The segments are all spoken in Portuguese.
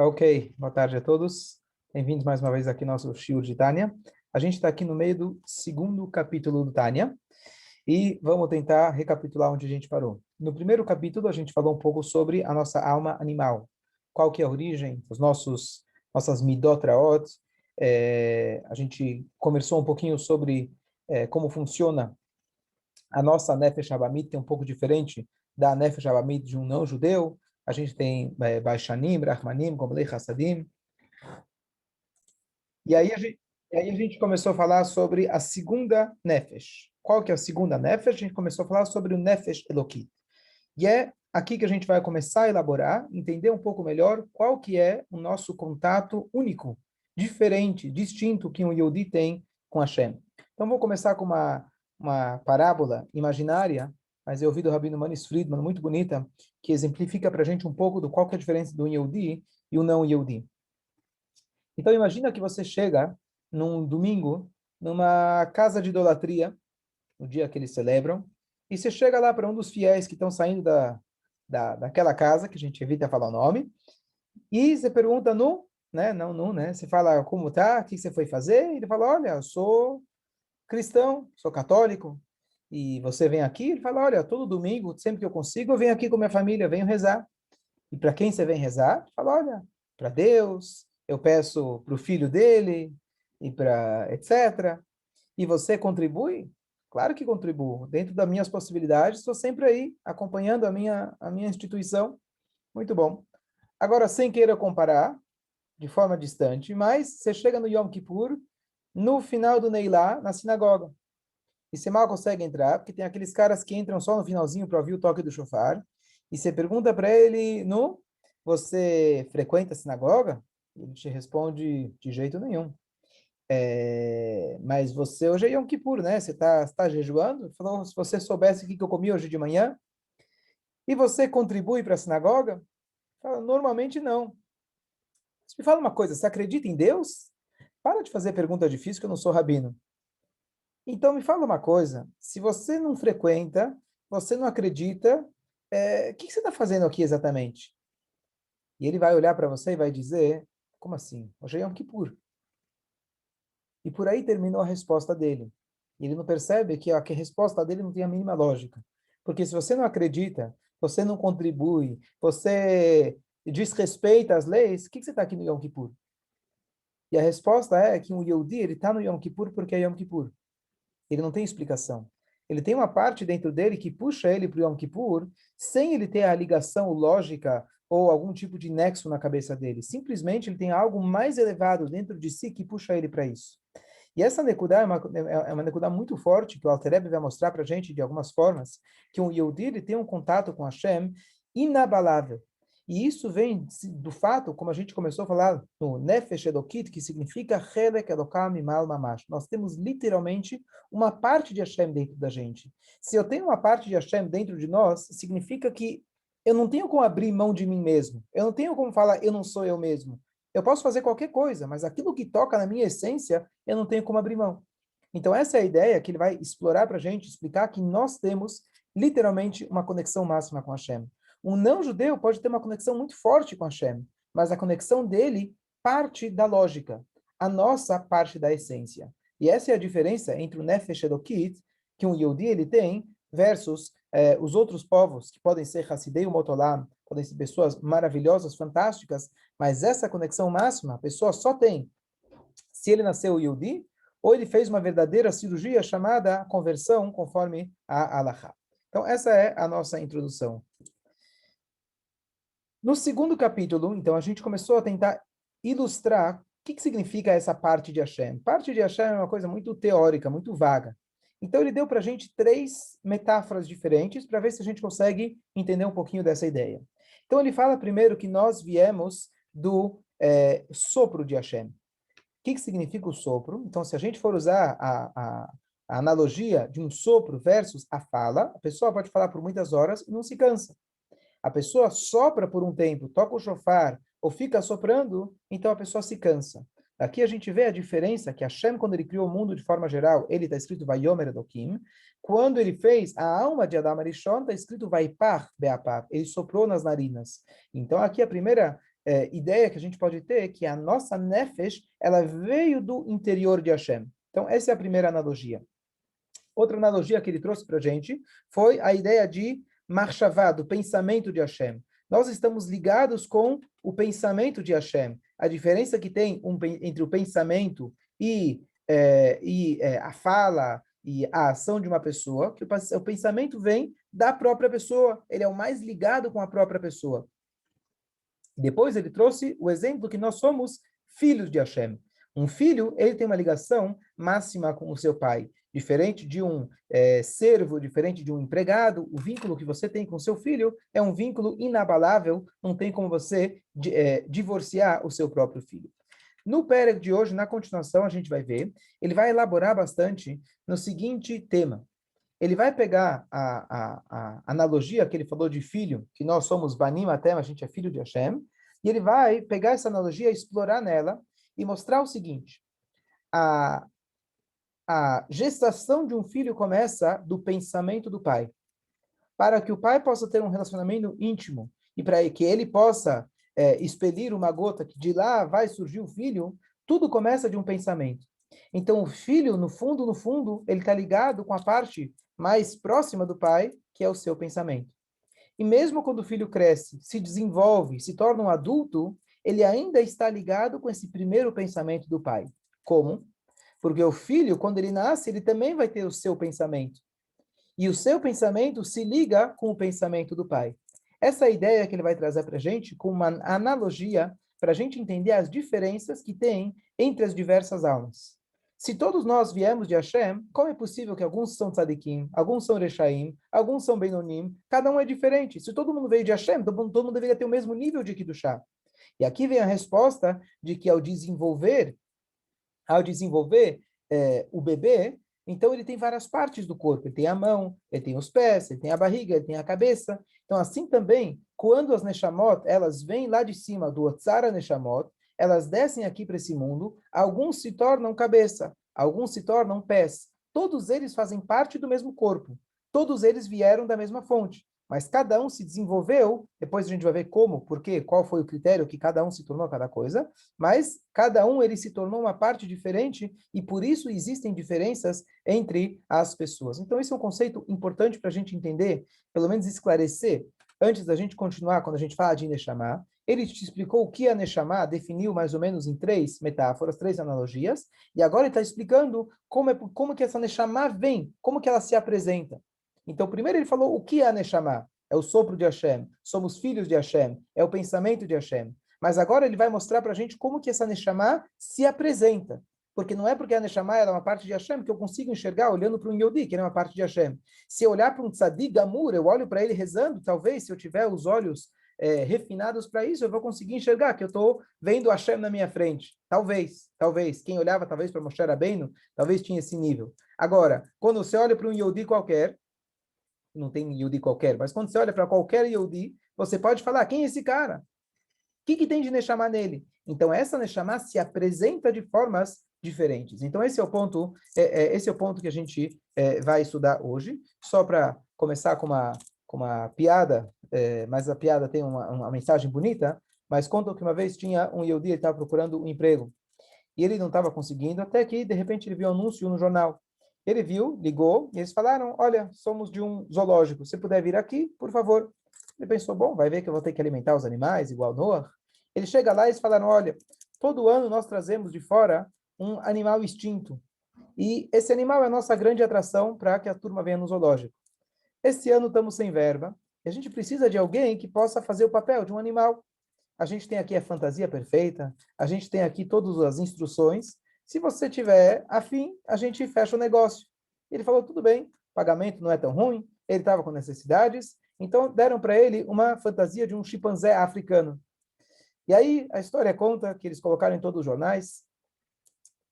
Ok, boa tarde a todos. Bem-vindos mais uma vez aqui ao nosso Shiur de Tânia. A gente está aqui no meio do segundo capítulo do Tânia e vamos tentar recapitular onde a gente parou. No primeiro capítulo, a gente falou um pouco sobre a nossa alma animal. Qual que é a origem dos nossas midot raot. A gente conversou um pouquinho sobre como funciona a nossa Nefesh Abamit, que é um pouco diferente da Nefesh Abamit de um não-judeu. A gente tem Baishanim, Rahmanim, Gomlei Hassadim. E aí a gente começou a falar sobre a segunda Nefesh. Qual que é a segunda Nefesh? A gente começou a falar sobre o Nefesh Elokit. E é aqui que a gente vai começar a elaborar, entender um pouco melhor qual que é o nosso contato único, diferente, distinto que um Yehudi tem com Hashem. Então vou começar com uma parábola imaginária, mas eu ouvi do Rabino Manis Friedman, muito bonita, que exemplifica para a gente um pouco do qual que é a diferença do Yehudi e o não Yehudi. Então imagina que você chega num domingo numa casa de idolatria, no dia que eles celebram, e você chega lá para um dos fiéis que estão saindo daquela casa, que a gente evita falar o nome, e você pergunta né, não nu, né, você fala como tá, o que você foi fazer, e ele fala, olha, eu sou cristão, sou católico, e você vem aqui, ele fala, olha, todo domingo, sempre que eu consigo, eu venho aqui com minha família, venho rezar. E para quem você vem rezar? Fala, olha, para Deus, eu peço para o filho dele, e para etc. E você contribui? Claro que contribuo. Dentro das minhas possibilidades, estou sempre aí, acompanhando a minha instituição. Muito bom. Agora, sem querer comparar, de forma distante, mas você chega no Yom Kippur, no final do Neilá, na sinagoga. E você mal consegue entrar, porque tem aqueles caras que entram só no finalzinho para ouvir o toque do shofar. E você pergunta para ele, você frequenta a sinagoga? Ele te responde, de jeito nenhum. Mas você hoje é Yom Kippur, né? Você tá jejuando? Ele falou, se você soubesse o que eu comi hoje de manhã, e você contribui para a sinagoga? Fala, normalmente não. Mas me fala uma coisa, você acredita em Deus? Para de fazer pergunta difícil, que eu não sou rabino. Então me fala uma coisa, se você não frequenta, você não acredita, o que você está fazendo aqui exatamente? E ele vai olhar para você e vai dizer, como assim? Hoje é Yom Kippur. E por aí terminou a resposta dele. E ele não percebe que a resposta dele não tem a mínima lógica. Porque se você não acredita, você não contribui, você desrespeita as leis, o que você está aqui no Yom Kippur? E a resposta é que um Yehudi, ele está no Yom Kippur porque é Yom Kippur. Ele não tem explicação. Ele tem uma parte dentro dele que puxa ele para o Yom Kippur, sem ele ter a ligação lógica ou algum tipo de nexo na cabeça dele. Simplesmente ele tem algo mais elevado dentro de si que puxa ele para isso. E essa Nekudá é uma Nekudá muito forte, que o Alter Rebbe vai mostrar para a gente de algumas formas, que um Yehudi ele tem um contato com Hashem inabalável. E isso vem do fato, como a gente começou a falar no Nefesh Elokit, que significa Chelek Elokam Imal Mamash. Nós temos literalmente uma parte de Hashem dentro da gente. Se eu tenho uma parte de Hashem dentro de nós, significa que eu não tenho como abrir mão de mim mesmo. Eu não tenho como falar, eu não sou eu mesmo. Eu posso fazer qualquer coisa, mas aquilo que toca na minha essência, eu não tenho como abrir mão. Então, essa é a ideia que ele vai explorar para a gente, explicar que nós temos literalmente uma conexão máxima com Hashem. Um não-judeu pode ter uma conexão muito forte com Hashem, mas a conexão dele parte da lógica, a nossa parte da essência. E essa é a diferença entre o Nefesh Elokit, que um Yehudi ele tem, versus os outros povos, que podem ser Hassidei Motolam, podem ser pessoas maravilhosas, fantásticas, mas essa conexão máxima a pessoa só tem se ele nasceu Yehudi, ou ele fez uma verdadeira cirurgia chamada conversão, conforme a Halakha. Então, essa é a nossa introdução. No segundo capítulo, então, a gente começou a tentar ilustrar o que significa essa parte de Hashem. Parte de Hashem é uma coisa muito teórica, muito vaga. Então, ele deu para a gente três metáforas diferentes para ver se a gente consegue entender um pouquinho dessa ideia. Então, ele fala primeiro que nós viemos do sopro de Hashem. O que significa o sopro? Então, se a gente for usar a analogia de um sopro versus a fala, a pessoa pode falar por muitas horas e não se cansa. A pessoa sopra por um tempo, toca o shofar ou fica soprando, então a pessoa se cansa. Aqui a gente vê a diferença que Hashem, quando ele criou o mundo de forma geral, ele está escrito Vayomer Elokim. Quando ele fez a alma de Adam Arishon, está escrito Vaipach Be'apap. Ele soprou nas narinas. Então aqui a primeira ideia que a gente pode ter que a nossa nefesh, ela veio do interior de Hashem. Então, essa é a primeira analogia. Outra analogia que ele trouxe para a gente foi a ideia de Marshavá, do pensamento de Hashem. Nós estamos ligados com o pensamento de Hashem. A diferença que tem entre o pensamento e a fala e a ação de uma pessoa, que o pensamento vem da própria pessoa, ele é o mais ligado com a própria pessoa. Depois ele trouxe o exemplo que nós somos filhos de Hashem. Um filho, ele tem uma ligação máxima com o seu pai. Diferente de um servo, diferente de um empregado, o vínculo que você tem com seu filho é um vínculo inabalável, não tem como você divorciar o seu próprio filho. No Pérec de hoje, na continuação, a gente vai ver, ele vai elaborar bastante no seguinte tema. Ele vai pegar a analogia que ele falou de filho, que nós somos Banim até, a gente é filho de Hashem, e ele vai pegar essa analogia, explorar nela e mostrar o seguinte: a gestação de um filho começa do pensamento do pai. Para que o pai possa ter um relacionamento íntimo e para que ele possa expelir uma gota que de lá vai surgir o filho, tudo começa de um pensamento. Então, o filho, no fundo, ele está ligado com a parte mais próxima do pai, que é o seu pensamento. E mesmo quando o filho cresce, se desenvolve, se torna um adulto, ele ainda está ligado com esse primeiro pensamento do pai. Como? Porque o filho, quando ele nasce, ele também vai ter o seu pensamento. E o seu pensamento se liga com o pensamento do pai. Essa é a ideia que ele vai trazer para a gente com uma analogia para a gente entender as diferenças que tem entre as diversas almas. Se todos nós viemos de Hashem, como é possível que alguns são tzadikim, alguns são rechaim, alguns são benonim, cada um é diferente. Se todo mundo veio de Hashem, todo mundo deveria ter o mesmo nível de Kiddushá. E aqui vem a resposta de que ao desenvolver o bebê, então ele tem várias partes do corpo. Ele tem a mão, ele tem os pés, ele tem a barriga, ele tem a cabeça. Então, assim também, quando as Neshamot, elas vêm lá de cima do Otsara Neshamot, elas descem aqui para esse mundo, alguns se tornam cabeça, alguns se tornam pés. Todos eles fazem parte do mesmo corpo. Todos eles vieram da mesma fonte. Mas cada um se desenvolveu, depois a gente vai ver como, por quê, qual foi o critério que cada um se tornou cada coisa, mas cada um ele se tornou uma parte diferente e por isso existem diferenças entre as pessoas. Então esse é um conceito importante para a gente entender, pelo menos esclarecer, antes da gente continuar, quando a gente fala de Neshama. Ele te explicou o que a Neshama definiu mais ou menos em 3 metáforas, 3 analogias, e agora ele está explicando como que essa Neshama vem, como que ela se apresenta. Então, primeiro ele falou o que é a Neshama? É o sopro de Hashem, somos filhos de Hashem, é o pensamento de Hashem. Mas agora ele vai mostrar para a gente como que essa Neshama se apresenta. Porque não é porque a Neshama é uma parte de Hashem que eu consigo enxergar olhando para um Yodi, que é uma parte de Hashem. Se eu olhar para um Tzadik Gamur, eu olho para ele rezando, talvez, se eu tiver os olhos refinados para isso, eu vou conseguir enxergar que eu estou vendo Hashem na minha frente. Talvez. Quem olhava talvez para Moshe Rabbeinu, talvez tinha esse nível. Agora, quando você olha para um Yodi qualquer, não tem Yehudi qualquer, mas quando você olha para qualquer Yehudi, você pode falar, quem é esse cara? O que tem de Neshama nele? Então, essa Neshama se apresenta de formas diferentes. Então, esse é o ponto que a gente vai estudar hoje. Só para começar com uma piada, mas a piada tem uma mensagem bonita, mas conta que uma vez tinha um Yehudi, ele estava procurando um emprego, e ele não estava conseguindo, até que, de repente, ele viu um anúncio no jornal. Ele viu, ligou, e eles falaram, olha, somos de um zoológico, se puder vir aqui, por favor. Ele pensou, bom, vai ver que eu vou ter que alimentar os animais, igual Noah. Ele chega lá e eles falaram, olha, todo ano nós trazemos de fora um animal extinto. E esse animal é a nossa grande atração para que a turma venha no zoológico. Esse ano estamos sem verba, e a gente precisa de alguém que possa fazer o papel de um animal. A gente tem aqui a fantasia perfeita, a gente tem aqui todas as instruções. Se você tiver afim, a gente fecha o negócio. Ele falou, tudo bem, pagamento não é tão ruim, ele estava com necessidades, então deram para ele uma fantasia de um chimpanzé africano. E aí a história conta que eles colocaram em todos os jornais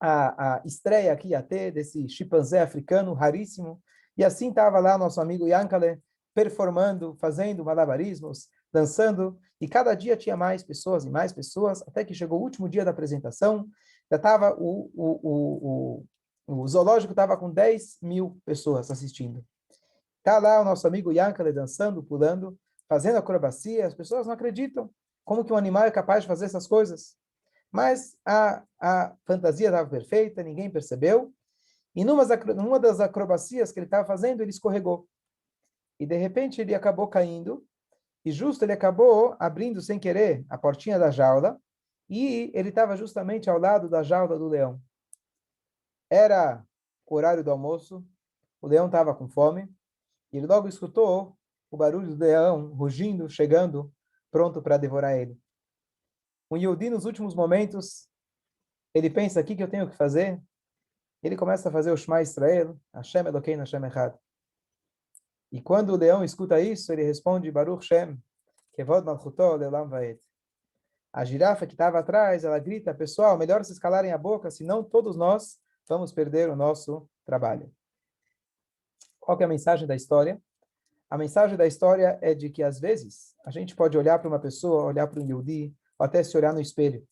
a estreia que ia ter desse chimpanzé africano raríssimo, e assim estava lá nosso amigo Yankale performando, fazendo malabarismos, dançando, e cada dia tinha mais pessoas e mais pessoas, até que chegou o último dia da apresentação, já estava o zoológico estava com 10.000 pessoas assistindo. Está lá o nosso amigo Yankale dançando, pulando, fazendo acrobacia, as pessoas não acreditam. Como que um animal é capaz de fazer essas coisas? Mas a fantasia estava perfeita, ninguém percebeu. E numa das acrobacias que ele estava fazendo, ele escorregou. E de repente ele acabou caindo. E justo ele acabou abrindo sem querer a portinha da jaula. E ele estava justamente ao lado da jaula do leão. Era o horário do almoço. O leão estava com fome. E ele logo escutou o barulho do leão rugindo, chegando, pronto para devorar ele. O Yehudi, nos últimos momentos, ele pensa, o que eu tenho que fazer? Ele começa a fazer o Shema Israel, Hashem Elokeinu Hashem Echad. E quando o leão escuta isso, ele responde, Baruch Shem, Kevod Malchuto Leolam Vaed. A girafa que estava atrás, ela grita, pessoal, melhor se calarem a boca, senão todos nós vamos perder o nosso trabalho. Qual que é a mensagem da história? A mensagem da história é de que, às vezes, a gente pode olhar para uma pessoa, olhar para um Yehudi, ou até se olhar no espelho.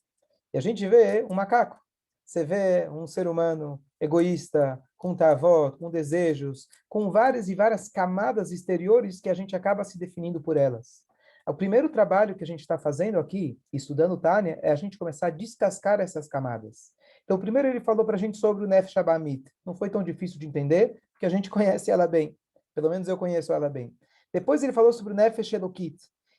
E a gente vê um macaco. Você vê um ser humano egoísta, com tavot, com desejos, com várias e várias camadas exteriores que a gente acaba se definindo por elas. O primeiro trabalho que a gente está fazendo aqui, estudando Tânia, é a gente começar a descascar essas camadas. Então, primeiro ele falou para a gente sobre o Nefesh Abamit. Não foi tão difícil de entender, porque a gente conhece ela bem. Pelo menos eu conheço ela bem. Depois ele falou sobre o Nefesh Elokit.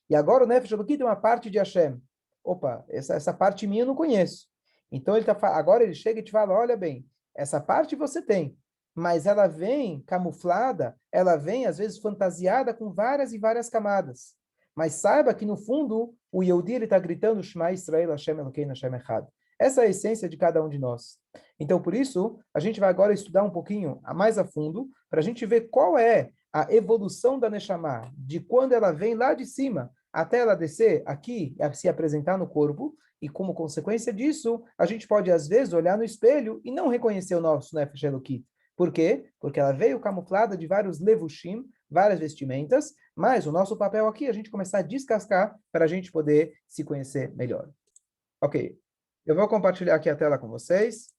E agora o Nefesh Elokit é uma parte de Hashem. Opa, essa parte minha eu não conheço. Então agora ele chega e te fala, olha bem, essa parte você tem, mas ela vem camuflada, ela vem às vezes fantasiada com várias e várias camadas. Mas saiba que no fundo o Yehudi ele está gritando Shema Israel Hashem Elokeinu Hashem Echad. Essa é a essência de cada um de nós. Então por isso a gente vai agora estudar um pouquinho mais a fundo para a gente ver qual é a evolução da Neshama, de quando ela vem lá de cima até ela descer aqui, se apresentar no corpo, e como consequência disso, a gente pode às vezes olhar no espelho e não reconhecer o nosso Nefesh Elokit. Por quê? Porque ela veio camuflada de vários levushim, várias vestimentas, mas o nosso papel aqui é a gente começar a descascar para a gente poder se conhecer melhor. Ok, eu vou compartilhar aqui a tela com vocês.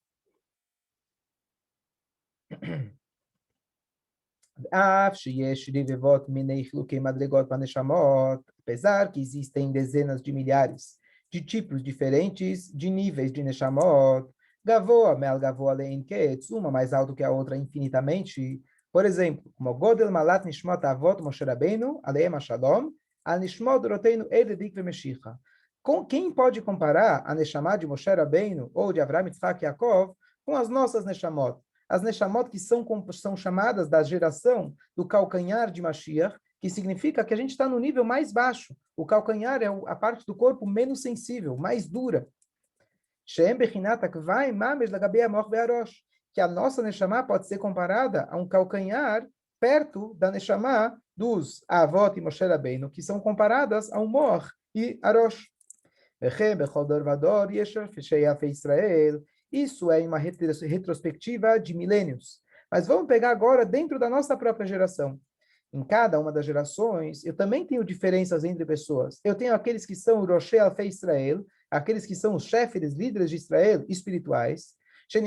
Apesar que existem dezenas de milhares de tipos diferentes de níveis de Neshamot, Gavoa, Mel Gavoa Lein Ketz, uma mais alta que a outra infinitamente. Por exemplo, como Godel Malat Nishmot Avot Moshe Rabbeinu, Aleim Shalom, Al Nishmot Roteinu Ededik Vemeshicha. Quem pode comparar a Neshama de Moshe Rabbeinu ou de Avraham, Yitzhak e Yaakov com as nossas Neshamot? As Neshamot que são chamadas da geração do calcanhar de Mashiach, que significa que a gente está no nível mais baixo. O calcanhar é a parte do corpo menos sensível, mais dura. Que a nossa Neshama pode ser comparada a um calcanhar perto da Neshama dos Avot e Moshe Rabbeinu, que são comparadas a um Mor e Arosh. Isso é uma retrospectiva de milênios. Mas vamos pegar agora dentro da nossa própria geração. Em cada uma das gerações, eu também tenho diferenças entre pessoas. Eu tenho aqueles que são Roshei Alfei Israel, aqueles que são os chefes, líderes de Israel espirituais, que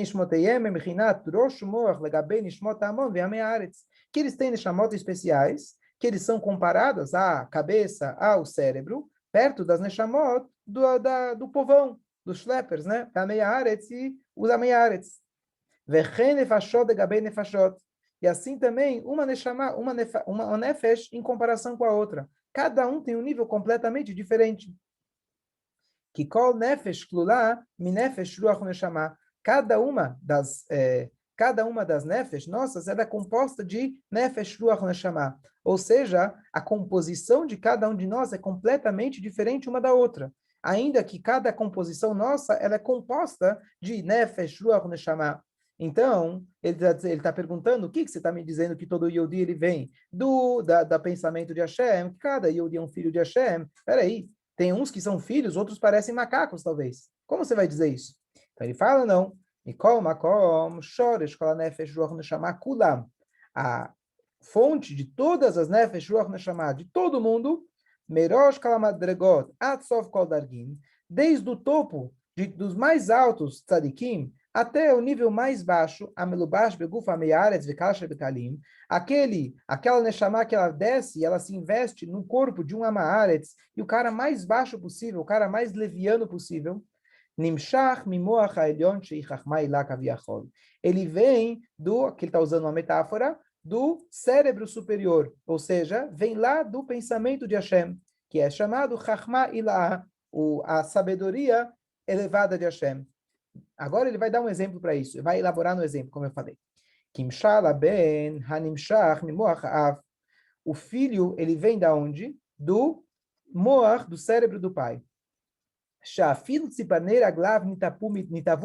eles têm neshamot especiais, que eles são comparados à cabeça, ao cérebro, perto das neshamot do povão, dos schleppers, né? Amei Haaretz e os Amei Haaretz. Vechen nefashot de gabei nefashot. E assim também, uma neshama, uma nefesh em comparação com a outra. Cada um tem um nível completamente diferente. Que kol nefesh klula mi nefesh ruach neshama. Cada uma das nefesh nossas ela é composta de nefesh ruach neshama. Ou seja, a composição de cada um de nós é completamente diferente uma da outra. Ainda que cada composição nossa ela é composta de nefesh ruach neshama. Então, ele está perguntando, o que você está me dizendo que todo Yehudi ele vem da pensamento de Hashem, que cada Yehudi é um filho de Hashem? Peraí, tem uns que são filhos, outros parecem macacos, talvez. Como você vai dizer isso? Então ele fala, não. A fonte de todas as nefesh ruach neshama, de todo mundo, merosh kalamadregot, atzov kol dargin, desde o topo dos mais altos tzadikim, até o nível mais baixo, amelubash beguf ameiaretz vekasher bekalim, aquela neshama que ela desce e ela se investe no corpo de um amaaretz, e o cara mais baixo possível, o cara mais leviano possível, nimshach mimoach haelyon shei chachma ilá kaviachol. Ele vem que ele está usando uma metáfora, do cérebro superior, ou seja, vem lá do pensamento de Hashem, que é chamado chachma ilá, a sabedoria elevada de Hashem. Agora ele vai dar um exemplo para isso, ele vai elaborar no exemplo, como eu falei. Kimshala ben hanimshach mimoach av. O filho, ele vem da onde? Do moach, do cérebro do pai. Shafil tzipaner aglav nitavu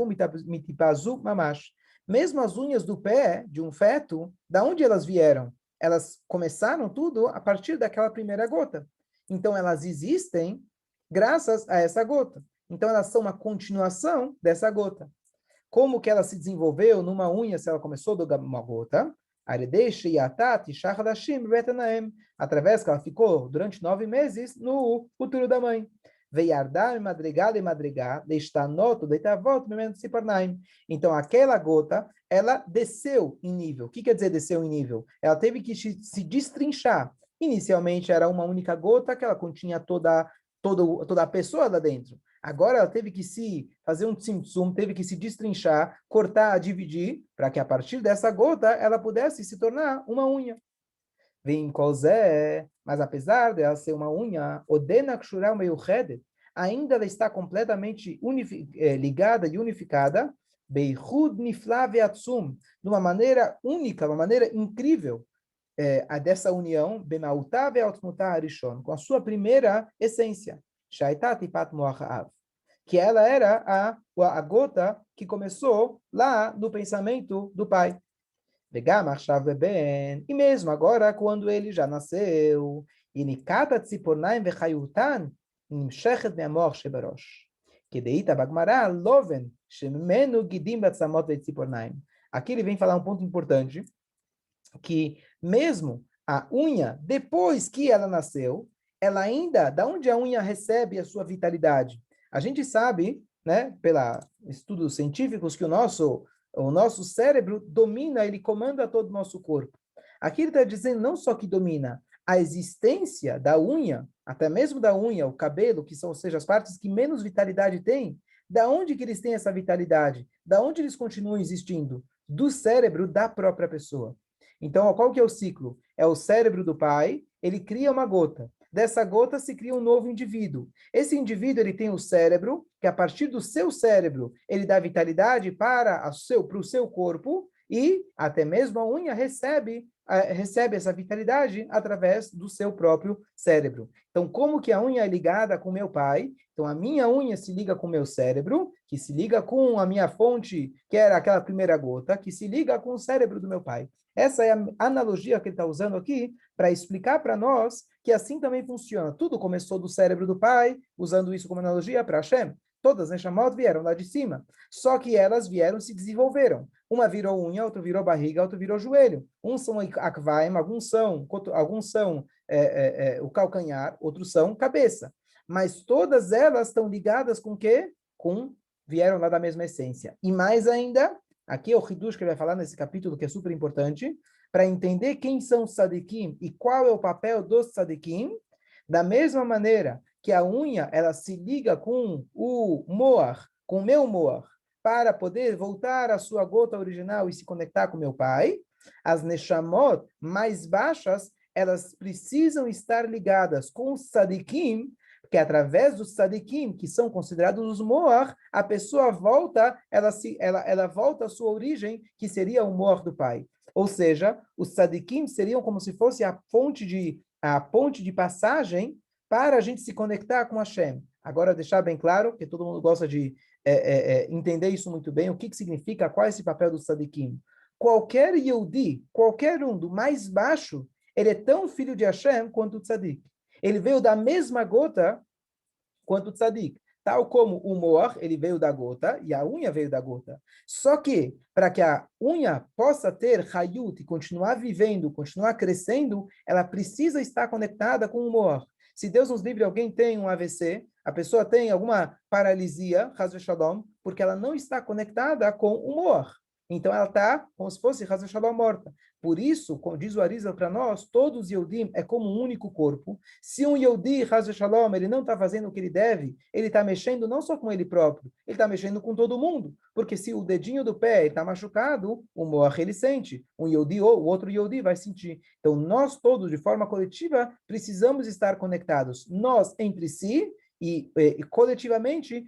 mitipazu mamash. Mesmo as unhas do pé de um feto, da onde elas vieram? Elas começaram tudo a partir daquela primeira gota. Então elas existem graças a essa gota. Então elas são uma continuação dessa gota. Como que ela se desenvolveu numa unha se ela começou de uma gota? Através que ela ficou durante 9 meses no útero da mãe. Então aquela gota, ela desceu em nível. O que quer dizer desceu em nível? Ela teve que se destrinchar. Inicialmente era uma única gota que ela continha toda a pessoa lá dentro. Agora ela teve que fazer um tzimtzum, teve que se destrinchar, cortar, dividir, para que a partir dessa gota ela pudesse se tornar uma unha. Vem Kozé, mas apesar de ela ser uma unha, Odena Kshural Meyuchedet, ainda ela está completamente ligada e unificada, Beihud Nifla Veatsum, de uma maneira única, uma maneira incrível, a dessa união, Bemauta Veatmuta Arishon, com a sua primeira essência, Shaitat Ipat Moachav, que ela era a gota que começou lá no pensamento do pai. E mesmo agora, quando ele já nasceu, aqui ele vem falar um ponto importante, que mesmo a unha, depois que ela nasceu, ela ainda, da onde a unha recebe a sua vitalidade? A gente sabe, né, pelos estudos científicos, que o nosso cérebro domina, ele comanda todo o nosso corpo. Aqui ele está dizendo não só que domina a existência da unha, até mesmo da unha, o cabelo, que são, ou seja, as partes que menos vitalidade têm, da onde que eles têm essa vitalidade? Da onde eles continuam existindo? Do cérebro da própria pessoa. Então, qual que é o ciclo? É o cérebro do pai, ele cria uma gota. Dessa gota se cria um novo indivíduo. Esse indivíduo ele tem o cérebro, que a partir do seu cérebro ele dá vitalidade para o seu corpo, e até mesmo a unha recebe essa vitalidade através do seu próprio cérebro. Então, como que a unha é ligada com meu pai? Então, a minha unha se liga com o meu cérebro, que se liga com a minha fonte, que era aquela primeira gota, que se liga com o cérebro do meu pai. Essa é a analogia que ele está usando aqui para explicar para nós que assim também funciona. Tudo começou do cérebro do pai, usando isso como analogia para Hashem. Todas as Neshamot vieram lá de cima. Só que elas vieram e se desenvolveram. Uma virou unha, outra virou barriga, outra virou joelho. Uns são akvaim, alguns são o calcanhar, outros são cabeça. Mas todas elas estão ligadas com o quê? Vieram lá da mesma essência. E mais ainda, aqui é o Hidush que ele vai falar nesse capítulo, que é super importante, para entender quem são os tzadikim e qual é o papel dos tzadikim, da mesma maneira que a unha, ela se liga com o moach, com o meu moach, para poder voltar à sua gota original e se conectar com meu pai, as neshamot mais baixas, elas precisam estar ligadas com os tzadikim, porque através dos tzadikim, que são considerados os moach, a pessoa volta, ela volta à sua origem, que seria o moach do pai. Ou seja, os tzadikim seriam como se fosse a ponte de passagem para a gente se conectar com Hashem. Agora, deixar bem claro, que todo mundo gosta de entender isso muito bem, o que significa, qual é esse papel do tzadikim. Qualquer Yehudi, qualquer um do mais baixo, ele é tão filho de Hashem quanto o tzadik. Ele veio da mesma gota quanto o tzadik. Tal como o moach, ele veio da gota, e a unha veio da gota. Só que, para que a unha possa ter hayut e continuar vivendo, continuar crescendo, ela precisa estar conectada com o moach. Se Deus nos livre, alguém tem um AVC, A pessoa tem alguma paralisia, Chas v'Shalom, porque ela não está conectada com o Moach. Então ela está como se fosse Chas v'Shalom morta. Por isso, como diz o Arizal para nós, todos os Yehudim é como um único corpo. Se um Yehudi, Chas v'Shalom, ele não está fazendo o que ele deve, ele está mexendo não só com ele próprio, ele está mexendo com todo mundo. Porque se o dedinho do pé está machucado, o Moach ele sente. Um Yehudi ou o outro Yehudi vai sentir. Então nós todos, de forma coletiva, precisamos estar conectados. Nós entre si e coletivamente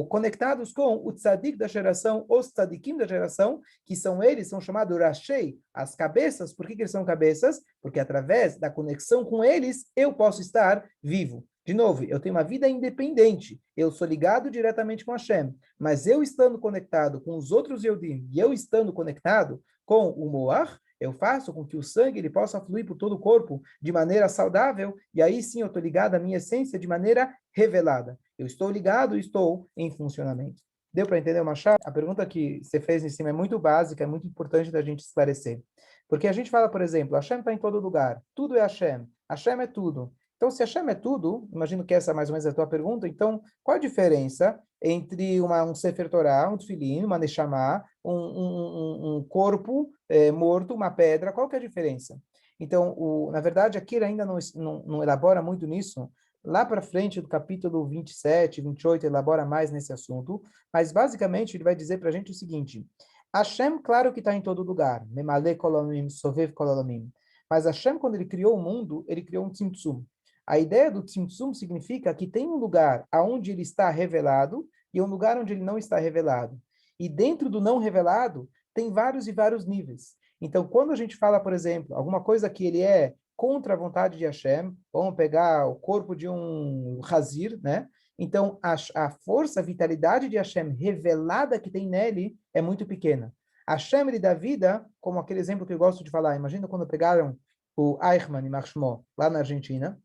conectados com o tzadik da geração, os tzadikim da geração, que são eles, são chamados rashei, as cabeças. Por que eles são cabeças? Porque através da conexão com eles, eu posso estar vivo. De novo, eu tenho uma vida independente, eu sou ligado diretamente com Hashem, mas eu estando conectado com os outros Yehudim, e eu estando conectado com o Moach, eu faço com que o sangue ele possa fluir por todo o corpo de maneira saudável, e aí sim eu estou ligado à minha essência de maneira revelada. Eu estou ligado e estou em funcionamento. Deu para entender uma chave? A pergunta que você fez em cima é muito básica, é muito importante da gente esclarecer. Porque a gente fala, por exemplo, Hashem está em todo lugar, tudo é Hashem, Hashem é tudo. Então, se Hashem é tudo, imagino que essa é mais ou menos a tua pergunta, então, qual a diferença entre um Sefer Torah, um Tefilin, uma Neshama, um corpo morto, uma pedra, qual que é a diferença? Então, na verdade, aqui ele ainda não elabora muito nisso. Lá para frente, do capítulo 27, 28, elabora mais nesse assunto, mas basicamente ele vai dizer para a gente o seguinte: Hashem, claro que está em todo lugar, Memale Kolamim, Sovev Kolamim, mas Hashem, quando ele criou o mundo, ele criou um Tzimtzum. A ideia do Tzimtzum significa que tem um lugar onde ele está revelado e um lugar onde ele não está revelado. E dentro do não revelado, tem vários e vários níveis. Então, quando a gente fala, por exemplo, alguma coisa que ele é contra a vontade de Hashem, vamos pegar o corpo de um Hazir, né? Então, a força, a vitalidade de Hashem revelada que tem nele é muito pequena. Hashem, ele dá vida, como aquele exemplo que eu gosto de falar. Imagina quando pegaram o Eichmann e Marshmo, lá na Argentina,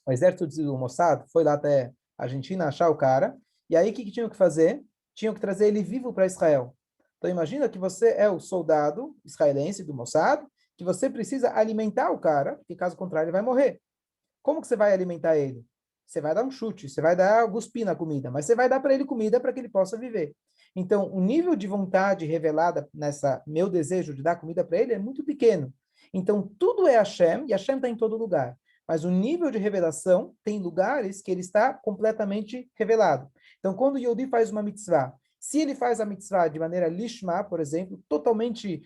o exército do Mossad foi lá até a Argentina achar o cara, e aí o que tinham que fazer? Tinham que trazer ele vivo para Israel. Então imagina que você é o soldado israelense do Mossad, que você precisa alimentar o cara, porque caso contrário ele vai morrer. Como que você vai alimentar ele? Você vai dar um chute, você vai dar cuspir na comida, mas você vai dar para ele comida para que ele possa viver. Então, o nível de vontade revelada nessa meu desejo de dar comida para ele é muito pequeno. Então, tudo é Hashem, e Hashem está em todo lugar. Mas o nível de revelação tem lugares que ele está completamente revelado. Então, quando o Yehudi faz uma mitzvah, se ele faz a mitzvah de maneira lishma, por exemplo, totalmente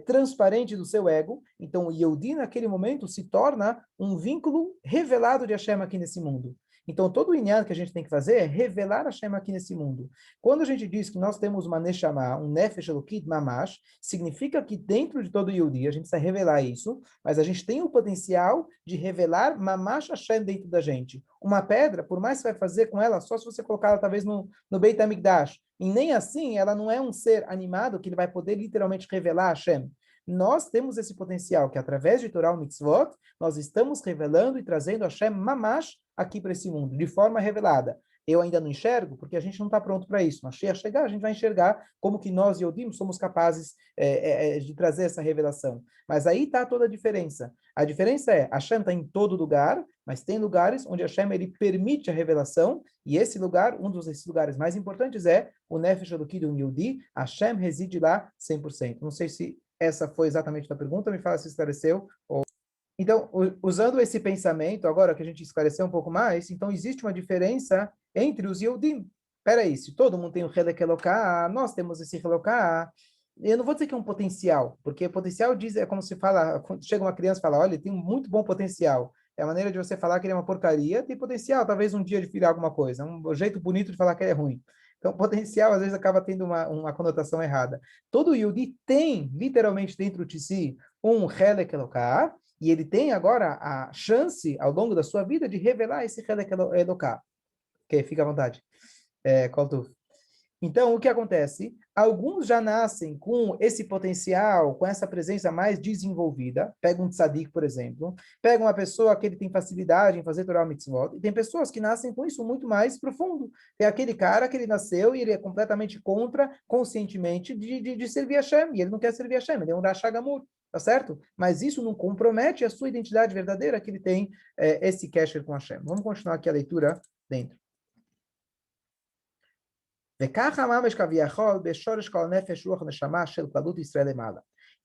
transparente do seu ego, então o Yehudi naquele momento se torna um vínculo revelado de Hashem aqui nesse mundo. Então todo o inyan que a gente tem que fazer é revelar Hashem aqui nesse mundo. Quando a gente diz que nós temos uma neshama, um nefesh elokit mamash, significa que dentro de todo o Yehudi a gente precisa revelar isso, mas a gente tem o potencial de revelar mamash Hashem dentro da gente. Uma pedra, por mais que você vai fazer com ela, só se você colocar ela talvez no Beit HaMikdash, e nem assim ela não é um ser animado que ele vai poder literalmente revelar Hashem. Nós temos esse potencial que através de Torah Mitzvot, nós estamos revelando e trazendo Hashem Mamash aqui para esse mundo, de forma revelada. Eu ainda não enxergo, porque a gente não está pronto para isso. Mas chegar, a gente vai enxergar como que nós, Yodim, somos capazes de trazer essa revelação. Mas aí está toda a diferença. A diferença é, Hashem está em todo lugar, mas tem lugares onde Hashem ele permite a revelação, e esse lugar, desses lugares mais importantes é o Nefesh Elokid Yehudi, Hashem reside lá 100%. Não sei se essa foi exatamente a pergunta, me fala se esclareceu. Então, usando esse pensamento, agora que a gente esclareceu um pouco mais, então existe uma diferença entre os Yehudim. Peraí, se todo mundo tem o Helek Eloká, nós temos esse Eloká, eu não vou dizer que é um potencial, porque potencial diz, é como se fala, quando chega uma criança e fala, olha, ele tem um muito bom potencial. É a maneira de você falar que ele é uma porcaria, tem potencial, talvez um dia de virar alguma coisa, um jeito bonito de falar que ele é ruim. Então, potencial, às vezes, acaba tendo uma conotação errada. Todo Yehudi tem, literalmente, dentro de si, um Helek Eloká, e ele tem agora a chance, ao longo da sua vida, de revelar esse Helek Eloká. Ok, fica à vontade. Então, o que acontece? Alguns já nascem com esse potencial, com essa presença mais desenvolvida. Pega um tzadik, por exemplo. Pega uma pessoa que ele tem facilidade em fazer Torah Mitzvot. E tem pessoas que nascem com isso muito mais profundo. Tem aquele cara que ele nasceu e ele é completamente contra, conscientemente, de servir a Hashem. E ele não quer servir a Hashem, ele é um Rasha Gamur. Tá certo? Mas isso não compromete a sua identidade verdadeira que ele tem esse kesher com Hashem. Vamos continuar aqui a leitura dentro.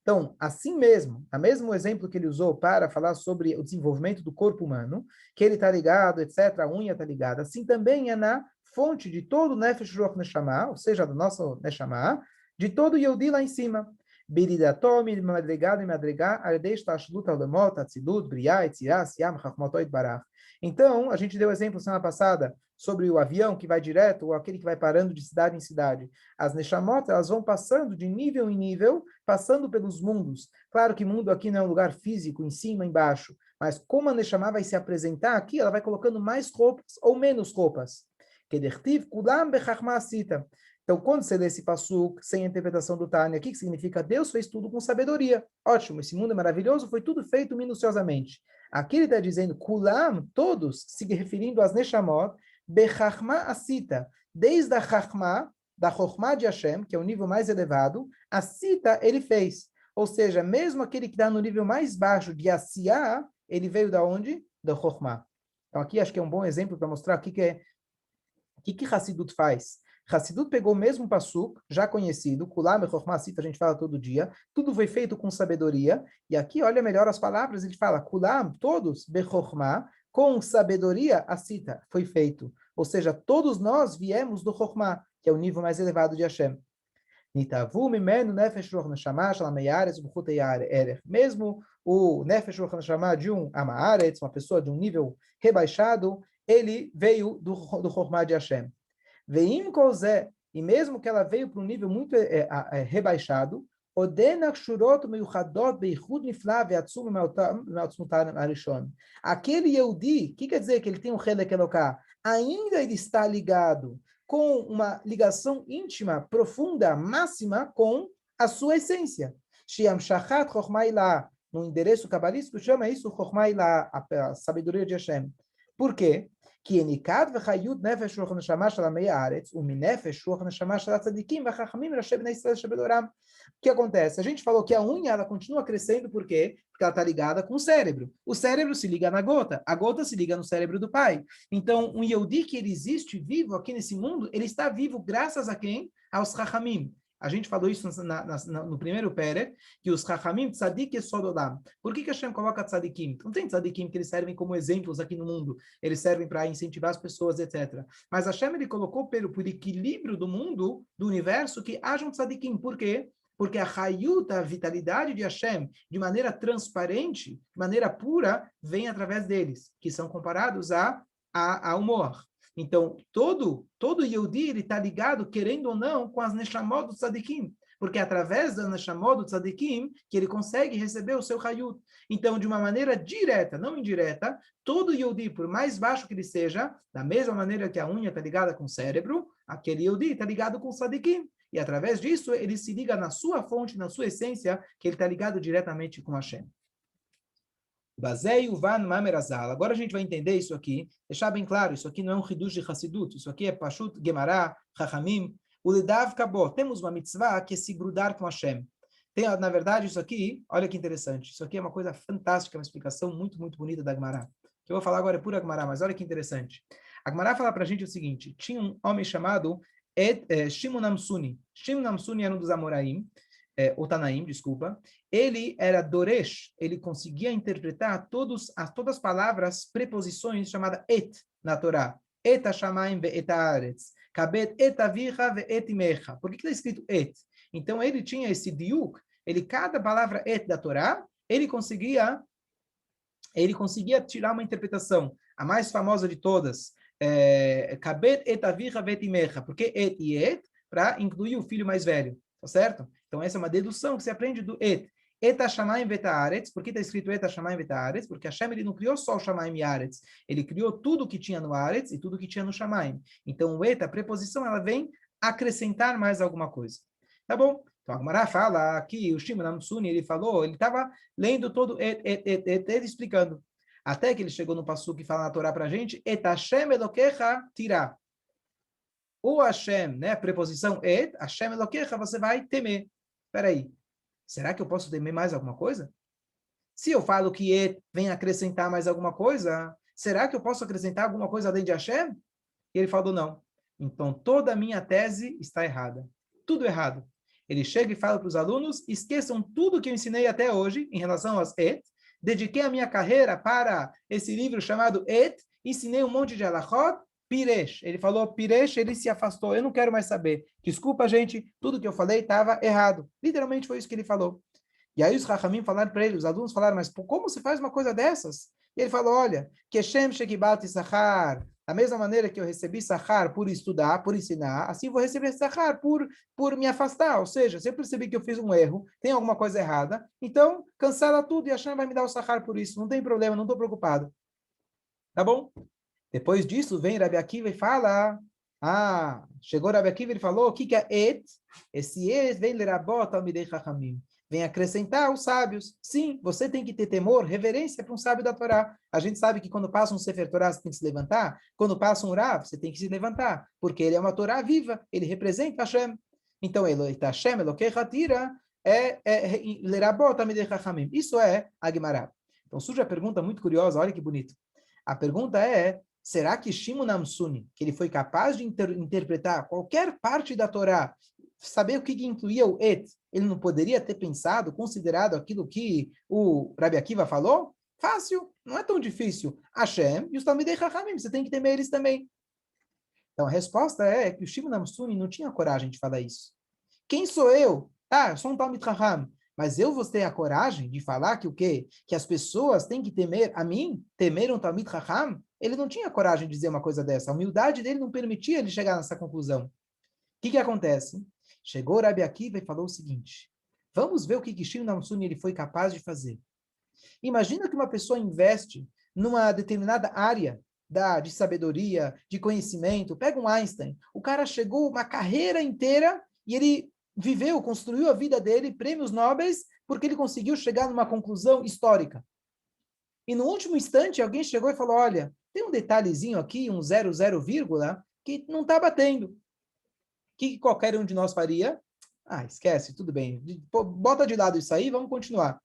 Então, assim mesmo, o mesmo exemplo que ele usou para falar sobre o desenvolvimento do corpo humano, que ele está ligado, etc., a unha está ligada, assim também é na fonte de todo o Nefesh Ruach Neshama, ou seja, do nosso Neshama, de todo o Yehudi lá em cima. Biridato, madrigado e madrigar, ardesh tashlut alemot, atzilut, briah, etzirah, siam, chachmotoit barach. Então, a gente deu exemplo semana passada sobre o avião que vai direto, ou aquele que vai parando de cidade em cidade. As Neshamot, elas vão passando de nível em nível, passando pelos mundos. Claro que mundo aqui não é um lugar físico, em cima, embaixo, mas como a Neshama vai se apresentar aqui, ela vai colocando mais roupas ou menos roupas. Kedertiv kulam bechachma asita. Então, quando você lê esse passuk, sem a interpretação do Tânia, o que significa? Deus fez tudo com sabedoria. Ótimo, esse mundo é maravilhoso, foi tudo feito minuciosamente. Aqui ele está dizendo, kulam, todos, se referindo às Neshamot, bechachma asita, desde a chachma, da Chokhmah de Hashem, que é o nível mais elevado, a Sita ele fez. Ou seja, mesmo aquele que está no nível mais baixo de Asiá, ele veio da onde? Da Chokhmah. Então aqui acho que é um bom exemplo para mostrar o que Hassidut faz. Hassidut pegou o mesmo passuk, já conhecido, Kulam e Chokhmah Sita, a gente fala todo dia, tudo foi feito com sabedoria, e aqui olha melhor as palavras, ele fala, Kulam, todos, Bechokhmah, com sabedoria, a Sita, foi feito. Ou seja, todos nós viemos do Chokhmah, que é o nível mais elevado de Hashem. Mesmo o Nefesh Ruach Neshama de um Amaaretz, uma pessoa de um nível rebaixado, ele veio do Chokhmah de Hashem. Veim Kozé, e mesmo que ela veio para um nível muito rebaixado, aquele Yehudi, o que quer dizer que ele tem um Helek Eloká? Ainda ele está ligado com uma ligação íntima, profunda, máxima com a sua essência. Shiam Shachat Chokhmah Ilah, no endereço cabalístico chama isso Chokhmah Ilah, a sabedoria de Hashem. Por quê? כי יניקד וחיות נפש רוח נשמה של עמי הארץ, ומנפש רוח נשמה של הצדיקים והחכמים ראשי בני ישראל שבדורם. O que acontece? A gente falou que a unha ela continua crescendo, por quê? Porque ela está ligada com o cérebro. O cérebro se liga na gota, a gota se liga no cérebro do pai. Então, um Yehudi que ele existe vivo aqui nesse mundo, ele está vivo graças a quem? Aos Chachamim. A gente falou isso no primeiro Pere, que os Chachamim, Tzadik e Sododam. Por que Hashem coloca Tzadikim? Não tem Tzadikim que eles servem como exemplos aqui no mundo, eles servem para incentivar as pessoas, etc. Mas Hashem ele colocou por equilíbrio do mundo, do universo, que haja um Tzadikim. Por quê? Porque a Hayut, a vitalidade de Hashem, de maneira transparente, de maneira pura, vem através deles, que são comparados ao Moach. Então, todo Yehudi, ele está ligado, querendo ou não, com as Neshamot do Tzadikim, porque é através das Neshamot do Tzadikim que ele consegue receber o seu Hayut. Então, de uma maneira direta, não indireta, todo Yehudi, por mais baixo que ele seja, da mesma maneira que a unha está ligada com o cérebro, aquele Yehudi está ligado com o Tzadikim. E através disso, ele se liga na sua fonte, na sua essência, que ele está ligado diretamente com Hashem. Agora a gente vai entender isso aqui, deixar bem claro, isso aqui não é um Hidush de Hassidut, isso aqui é Pashut, Gemara, Chachamim, o Lidav Kabot. Temos uma mitzvah que é se grudar com Hashem. Na verdade, isso aqui, olha que interessante, isso aqui é uma coisa fantástica, uma explicação muito, muito bonita da Gemara. O que eu vou falar agora é pura Gemara, mas olha que interessante. A Gemara fala para a gente o seguinte, tinha um homem chamado Shimon Amsuni. Shimon Amsuni era um dos Amoraim, o Tanaim, desculpa, ele era Doresh, ele conseguia interpretar todas as palavras, preposições chamadas et na Torá. Et hashamayim ve'et haaretz, kabet et avicha ve'et imecha. Por que está escrito et? Então ele tinha esse diuk, cada palavra et da Torá, ele conseguia tirar uma interpretação. A mais famosa de todas, kabet et avicha ve'et imecha. Por que et e et? Para incluir o filho mais velho. Tá certo? Então, essa é uma dedução que se aprende do et. Et hashamayim vet haaretz. Por que está escrito et hashamayim vet haaretz? Porque Hashem ele não criou só o shamayim e haaretz. Ele criou tudo que tinha no haaretz e tudo que tinha no shamayim. Então, o et, a preposição, ela vem acrescentar mais alguma coisa. Tá bom? Então, a Gemara fala aqui, o Shimon Amsuni, ele falou, ele estava lendo todo ele explicando. Até que ele chegou no passuk que fala na Torá para a gente, et Hashem elokecha tirá. O Hashem, né, a preposição et, Hashem Elokecha, você vai temer. Espera aí, será que eu posso temer mais alguma coisa? Se eu falo que et vem acrescentar mais alguma coisa, será que eu posso acrescentar alguma coisa além de Hashem? E ele falou não. então toda a minha tese está errada. Tudo errado. Ele chega e fala para os alunos, esqueçam tudo que eu ensinei até hoje em relação aos et, dediquei a minha carreira para esse livro chamado et, ensinei um monte de halachot, piresh. Ele falou piresh, ele se afastou, eu não quero mais saber. Desculpa, gente, tudo que eu falei estava errado. Literalmente foi isso que ele falou. E aí os Rachamim falaram para ele, os alunos falaram, mas como se faz uma coisa dessas? E ele falou, olha, Keshem Shekibati Sachar, da mesma maneira que eu recebi Sachar por estudar, por ensinar, assim vou receber Sachar por me afastar. Ou seja, se eu percebi que eu fiz um erro, tem alguma coisa errada, então cancela tudo e Hashem vai me dar o Sachar por isso. Não tem problema, não estou preocupado. Tá bom? Depois disso, vem Rabi Akiva e fala, chegou Rabi Akiva e ele falou, o que que é et? Esse et vem lerabot talmidei chachamim. Vem acrescentar os sábios. Sim, você tem que ter temor, reverência para um sábio da Torá. A gente sabe que quando passa um Sefer Torá, você tem que se levantar. Quando passa um Rav, você tem que se levantar. Porque ele é uma Torá viva, ele representa Hashem. Então, Hashem, Elokei Hatira, lerabot talmidei chachamim. Isso é a Gemara. Então, surge a pergunta muito curiosa, olha que bonito. A pergunta é, será que Shimon Amsuni, que ele foi capaz de interpretar qualquer parte da Torá, saber o que incluía o et, ele não poderia ter pensado, considerado aquilo que o Rabi Akiva falou? Fácil, não é tão difícil. Hashem e os Talmidei Chachamim, você tem que temer eles também. Então a resposta é que o Shimon Amsuni não tinha coragem de falar isso. Quem sou eu? Eu sou um Talmid Chacham. Mas eu vou ter a coragem de falar que o quê? Que as pessoas têm que temer a mim? Temer um Talmid Chacham? Ele não tinha coragem de dizer uma coisa dessa. A humildade dele não permitia ele chegar nessa conclusão. O que acontece? Chegou Rabi Akiva e falou o seguinte, vamos ver o que Shimon Amsuni ele foi capaz de fazer. Imagina que uma pessoa investe numa determinada área de sabedoria, de conhecimento. Pega um Einstein. O cara chegou uma carreira inteira e ele viveu, construiu a vida dele, prêmios nobres, porque ele conseguiu chegar numa conclusão histórica. E no último instante, alguém chegou e falou, olha, tem um detalhezinho aqui, um 00, que não está batendo. O que qualquer um de nós faria? Esquece, tudo bem. Bota de lado isso aí, vamos continuar. A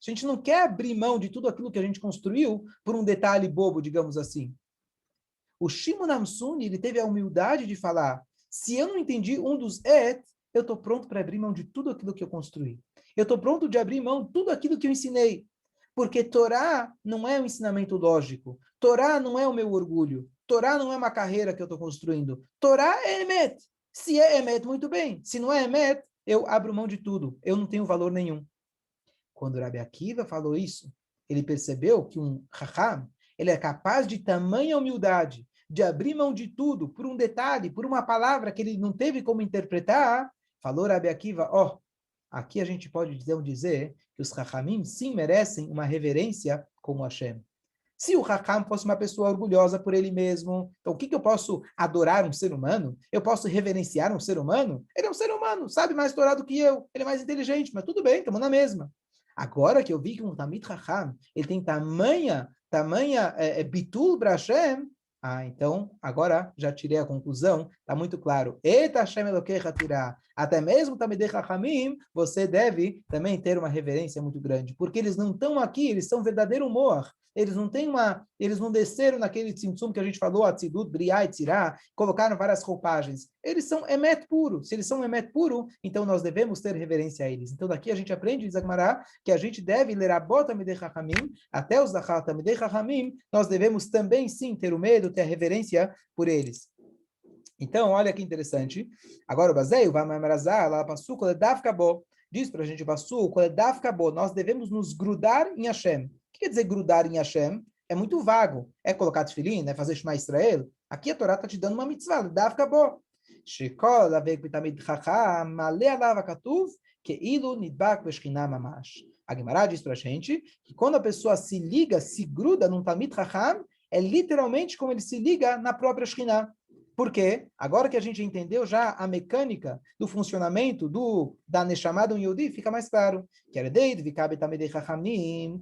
gente não quer abrir mão de tudo aquilo que a gente construiu por um detalhe bobo, digamos assim. O Shimon Amsuni, ele teve a humildade de falar, se eu não entendi um dos et, eu estou pronto para abrir mão de tudo aquilo que eu construí. Eu estou pronto de abrir mão de tudo aquilo que eu ensinei. Porque Torá não é um ensinamento lógico. Torá não é o meu orgulho. Torá não é uma carreira que eu estou construindo. Torá é Emet. Se é Emet, muito bem. Se não é Emet, eu abro mão de tudo. Eu não tenho valor nenhum. Quando Rabi Akiva falou isso, ele percebeu que um Chacham, ele é capaz de tamanha humildade, de abrir mão de tudo por um detalhe, por uma palavra que ele não teve como interpretar. Falou Rabi Akiva, aqui a gente pode dizer que os Chachamim sim merecem uma reverência como Hashem. Se o Chacham fosse uma pessoa orgulhosa por ele mesmo, então o que eu posso adorar um ser humano? Eu posso reverenciar um ser humano? Ele é um ser humano, sabe mais Torá do que eu, ele é mais inteligente, mas tudo bem, estamos na mesma. Agora que eu vi que um Talmid Chacham, ele tem tamanha bitul para Hashem, então, agora já tirei a conclusão, está muito claro. Eta Hashem Elokei Hatirá. Até mesmo Talmidei Chachamim, você deve também ter uma reverência muito grande, porque eles não estão aqui, eles são verdadeiro moar. Eles não desceram naquele tzimtzum que a gente falou, Atzidut, Briá e Tzirá, colocaram várias roupagens. Eles são emet puro. Se eles são emet puro, então nós devemos ter reverência a eles. Então daqui a gente aprende, diz Agmará, que a gente deve ler a bota Talmidei Chachamim, até os Dachal Talmidei Chachamim, nós devemos também sim ter o medo, ter a reverência por eles. Então, olha que interessante. Agora o Bazei, o Vamarazá, lá passou, diz para a gente, nós devemos nos grudar em Hashem. O que quer dizer grudar em Hashem? É muito vago. É colocar tefilim, é fazer Shema Israel? Aqui a Torá está te dando uma mitzvah, dafka bo. Shekol avek bitamid chacham, male alava katuv, keilu nidbak beshchinah mamash. A Gemara diz para a gente que quando a pessoa se liga, se gruda num Talmid Chacham, é literalmente como ele se liga na própria Shekhinah. Por quê? Agora que a gente entendeu já a mecânica do funcionamento da Neshama do Yehudi, fica mais claro.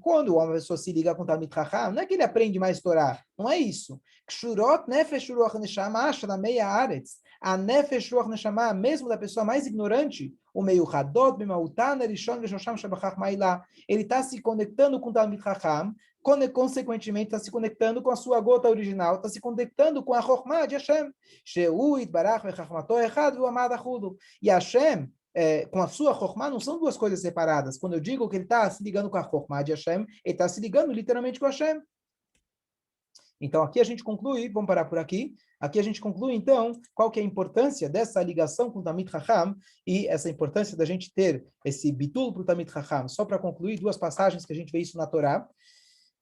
Quando uma pessoa se liga com o Talmid Chacham, não é que ele aprende mais Torá, não é isso. A nefesh ruach neshama, mesmo da pessoa mais ignorante, o meio hadot b'mautan erishon v'shosham shabachach ma'ilá, ele está se conectando com o Talmid Chacham, consequentemente está se conectando com a sua gota original, está se conectando com a Chokhmah de Hashem. Shehu itbarach v'chachmato echad v'amad achudu. E Hashem, com a sua Chokhmah, não são duas coisas separadas. Quando eu digo que ele está se ligando com a Chokhmah de Hashem, ele está se ligando literalmente com Hashem. Então, aqui a gente conclui, vamos parar por aqui. Aqui a gente conclui, então, qual que é a importância dessa ligação com o Talmid Chacham e essa importância da gente ter esse bitul para o Talmid Chacham. Só para concluir, duas passagens que a gente vê isso na Torá.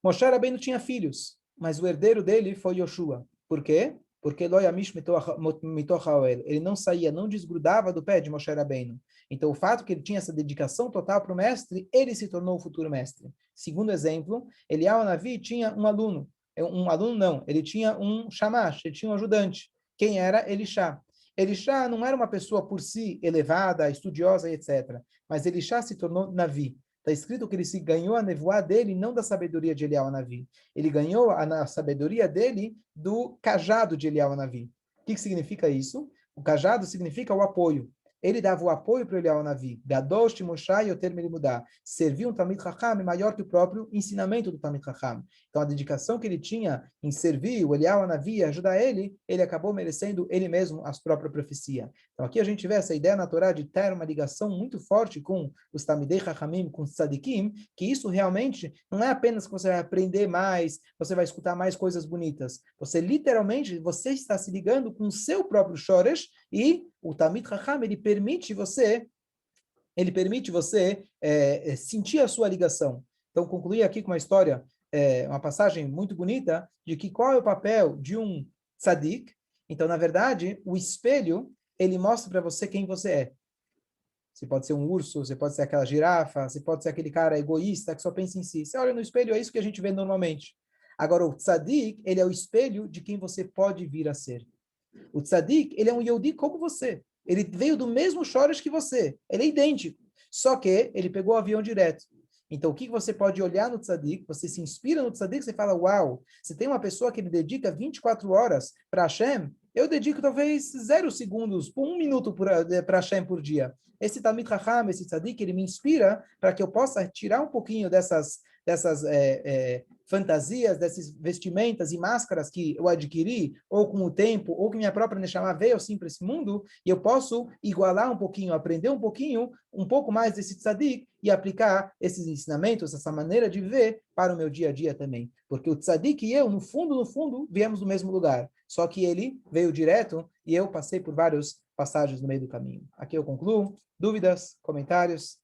Moshe Rabbeinu tinha filhos, mas o herdeiro dele foi Yoshua. Por quê? Porque ele não saía, não desgrudava do pé de Moshe Rabbeinu. Então, o fato que ele tinha essa dedicação total para o mestre, ele se tornou o futuro mestre. Segundo exemplo, Eliyahu Navi tinha um aluno não, ele tinha um shamash, ele tinha um ajudante. Quem era? Elisha. Elisha não era uma pessoa por si elevada, estudiosa, etc. Mas Elisha se tornou Navi. Está escrito que ele se ganhou a nevoá dele, não da sabedoria de Eliyahu Navi. Ele ganhou a sabedoria dele do cajado de Eliyahu Navi. O que significa isso? O cajado significa o apoio. Ele dava o apoio para o Eliyahu Navi. Gadosh Timoshai Yoter Melimudá. Serviu um Talmid Chacham maior que o próprio ensinamento do Talmid Chacham. Então, a dedicação que ele tinha em servir o Eliyahu Navi e ajudar ele acabou merecendo ele mesmo a própria profecia. Então, aqui a gente vê essa ideia na Torá de ter uma ligação muito forte com os Talmidei Chachamim, com os Tzadikim, que isso realmente não é apenas que você vai aprender mais, você vai escutar mais coisas bonitas. Você, literalmente, você está se ligando com o seu próprio Shoresh e o Talmid Chacham, ele permite você sentir a sua ligação. Então, concluir aqui com uma história, uma passagem muito bonita, de que qual é o papel de um tzadik. Então, na verdade, o espelho, ele mostra para você quem você é. Você pode ser um urso, você pode ser aquela girafa, você pode ser aquele cara egoísta que só pensa em si. Você olha no espelho, é isso que a gente vê normalmente. Agora, o tzadik, ele é o espelho de quem você pode vir a ser. O tzadik, ele é um Yehudi como você. Ele veio do mesmo shoresh que você. Ele é idêntico. Só que ele pegou o avião direto. Então, o que você pode olhar no tzadik? Você se inspira no tzadik, você fala, uau, você tem uma pessoa que ele dedica 24 horas para Hashem, eu dedico talvez 0 segundos, por 1 minuto para Hashem por dia. Esse Talmid Chacham, esse tzadik, ele me inspira para que eu possa tirar um pouquinho dessas fantasias, dessas vestimentas e máscaras que eu adquiri, ou com o tempo, ou que minha própria Neshama veio assim para esse mundo, e eu posso igualar um pouquinho, aprender um pouquinho, um pouco mais desse tzadik, e aplicar esses ensinamentos, essa maneira de viver para o meu dia a dia também. Porque o tzadik e eu, no fundo, viemos do mesmo lugar. Só que ele veio direto, e eu passei por várias passagens no meio do caminho. Aqui eu concluo. Dúvidas? Comentários?